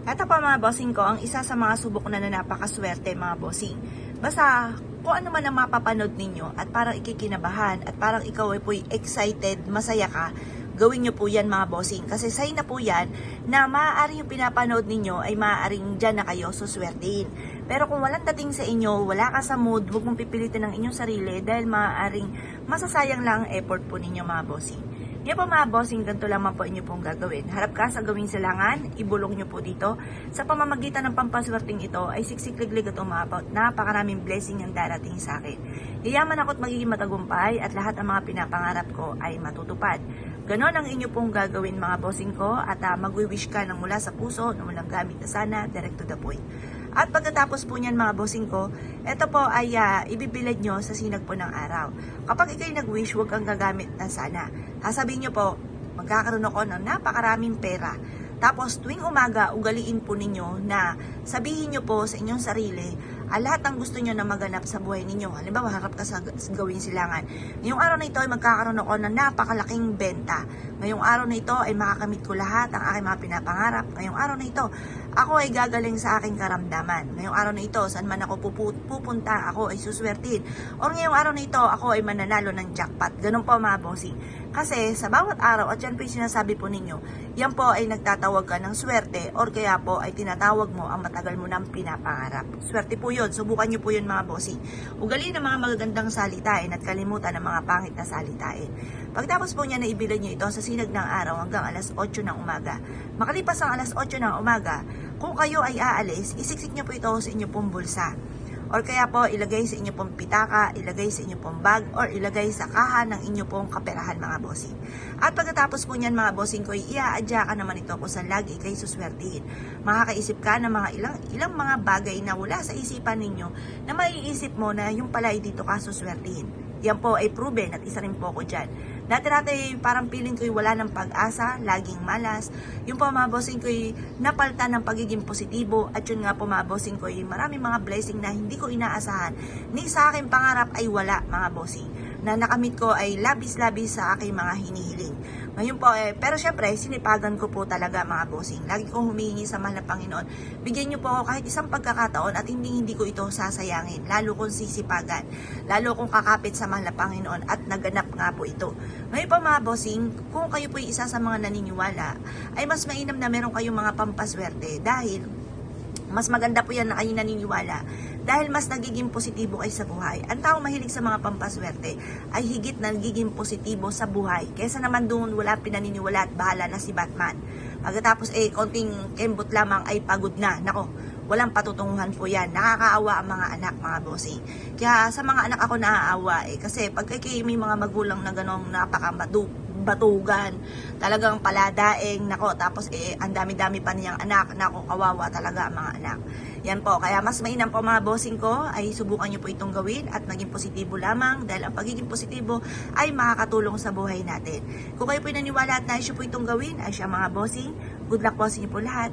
Ito pa mga bossing ko, ang isa sa mga subok na napakaswerte mga bossing. Basta kung ano man ang mapapanood ninyo at parang ikikinabahan at parang ikaw ay po'y excited, masaya ka, gawin nyo po yan mga bossing. Kasi sign na po yan na maaari yung pinapanood ninyo ay maaaring dyan na kayo suswertein. Pero kung walang dating sa inyo, wala ka sa mood, huwag mong pipilitin ang inyong sarili dahil maaaring masasayang lang ang effort po ninyo mga bossing. Yan po mga bossing, ganito lamang po inyo pong gagawin. Harap ka sa gawing silangan, ibulong nyo po dito. Sa pamamagitan ng pampaswerteng ito ay siksikliglig at umabot. Napakaraming blessing ang darating sa akin. Yayaman ako at magiging matagumpay at lahat ng mga pinapangarap ko ay matutupad. Ganon ang inyo pong gagawin mga bossing ko at magwi-wish ka ng mula sa puso na walang gamit na sana, direct to the point. At pagkatapos po niyan mga bossing ko, ito po ay ibibilad nyo sa sinag po ng araw. Kapag ikay nag-wish, huwag kang gagamit na sana. Sasabihin nyo po, magkakaroon ako ng napakaraming pera. Tapos tuwing umaga, ugaliin po ninyo na sabihin nyo po sa inyong sarili, lahat ng gusto nyo na maganap sa buhay ninyo. Halimbawa, harap ka sa gawing silangan. Ngayong araw na ito ay magkakaroon ako ng napakalaking benta. Ngayong araw na ito ay makakamit ko lahat ang aking mga pinapangarap. Ngayong araw na ito, ako ay gagaling sa aking karamdaman. Ngayong araw na ito, saan man ako pupunta, ako ay suswertin. O ngayong araw na ito, ako ay mananalo ng jackpot. Ganun po mga bossing. Kasi sa bawat araw, at yan po yung sinasabi po ninyo, yan po ay nagtatawag ka ng swerte or kaya po ay tinatawag mo ang matagal mo ng pinapangarap. Swerte po yun. Subukan nyo po yun mga bossing. Ugaliin ang mga magagandang salitain at kalimutan ang mga pangit na salitain. Pagtapos po niya na ibilad nyo ito sa sinag ng araw hanggang alas 8 ng umaga. Makalipas ang alas 8 ng umaga, kung kayo ay aalis, isiksik nyo po ito sa inyo pong bulsa. Or kaya po ilagay sa inyo pong pitaka, ilagay sa inyo pong bag, or ilagay sa kaha ng inyo pong kaperahan mga bossing. At pagkatapos po niyan mga bossing ko, iaadya ka naman ito kung saan lagi kayo suswertihin. Makakaisip ka ng mga ilang mga bagay na wala sa isipan ninyo na maiisip mo na yung pala ay dito ka suswertihin. Yan po ay proven at isa rin po ako dyan. Dati-dati parang feeling ko'y wala ng pag-asa, laging malas. Yung po mga bossing ko'y napalta ng pagiging positibo. At yun nga po mga bossing ko'y maraming mga blessing na hindi ko inaasahan. Ni sa aking pangarap ay wala mga bossing. Na nakamit ko ay labis-labis sa aking mga hinihiling. Ngayon po pero syempre sinipagan ko po talaga mga bossing. Lagi kong humihingi sa mahal na Panginoon. Bigyan niyo po ako kahit isang pagkakataon at hindi ko ito sasayangin. Lalo kong sisipagan. Lalo kong kakapit sa mahal na Panginoon at naganap nga po ito. Ngayon po mga bossing, kung kayo po isa sa mga naniniwala, ay mas mainam na meron kayong mga pampaswerte dahil mas maganda po yan na kayo naniniwala dahil mas nagiging positibo kayo sa buhay. Ang taong mahilig sa mga pampaswerte ay higit na nagiging positibo sa buhay. Kesa naman doon wala pinaniniwala at bahala na si Batman. Pagkatapos konting kembot lamang ay pagod na. Nako, walang patutunguhan po yan. Nakakaawa ang mga anak, mga bossing. Kaya sa mga anak ako naaawa kasi pag may mga magulang na ganong batugan, talagang paladaing, nako, tapos ang dami-dami pa niyang anak, nako, kawawa talaga ang mga anak. Yan po, kaya mas mainam po mga bossing ko, ay subukan niyo po itong gawin at maging positibo lamang dahil ang pagiging positibo ay makakatulong sa buhay natin. Kung kayo po naniwala at nais niyo po itong gawin, ay siya mga bossing, good luck po sa inyo po lahat.